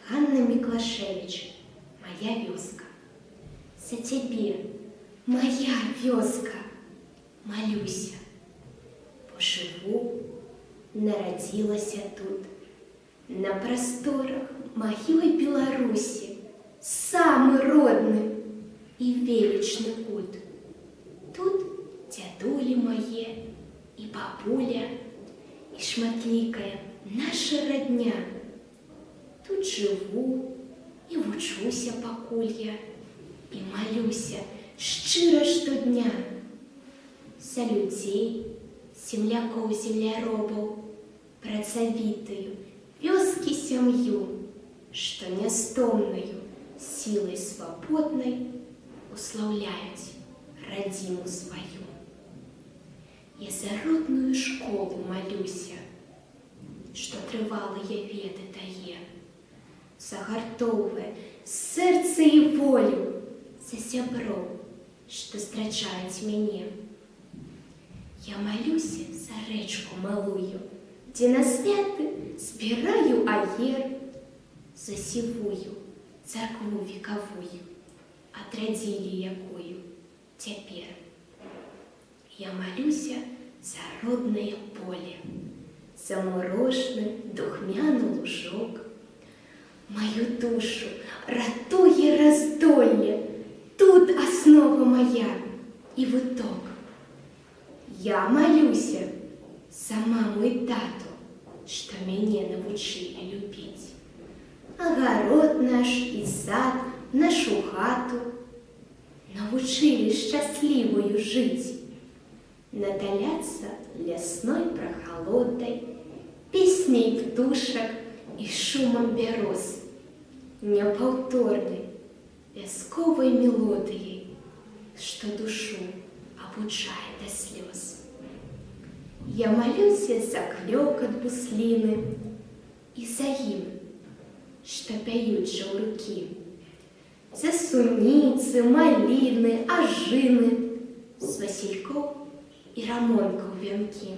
Ганна Міклашевич, моя вёска. За тебе, моя вёска, молюся. Поживу, народилася тут, на просторах моей Беларуси, самый родный и величный кут. Тут дядули мои и бабуля, и шматликая наша родня. Тут живу и вучуся пакуль я, и молюся шчыра штодня за людей, земляков, земляробов, працавітую вёски сям'ю, что нястомною силой свободной уславляють родину свою. Я за родную школу молюся, что трывалыя веды дае, загартовывая сердце и волю за сяброў, что страчаюць мяне. Я молюся за речку малую, где на святы збираю аер, за сивую церкву вековую, отрадили якую теперь. Я молюся за родное поле, за морожный духмяный лужок. Мою душу ратуе раздолье, тут основа моя и виток. Я молюся за маму и тату, что меня научили любить. Огород наш и сад, нашу хату научили счастливую жить, наталяться лесной прохолодой, песней птушек и шумом берез, неповторной вязковой мелодией, что душу обучает до слез. Я молюся за клёкот буслины и за им, что пяют жауруки, за суницы, малины, ожины, с васильков и рамонков венки.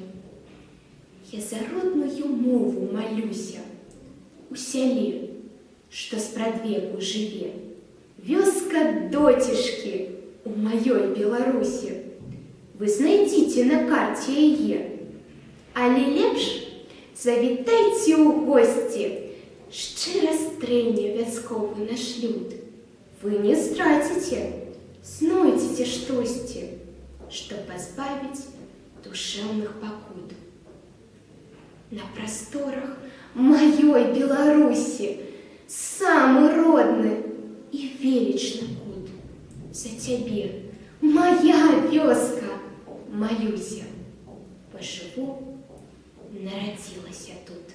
Я за родную мову молюся у сяле, что спрадвеку живе, вёска дотишки у моей Беларуси. Вы знайдите на карте ее, але лепш завітайте у гости, шчыра стрэльне вясковы наш люд. Вы не стратите, знойдзеце штосьці, што пазбавіць душевных пакут. На просторах моей Беларуси самый родный и величный кут. За тебе, моя вёска, молюся. Поживу, народилася тут.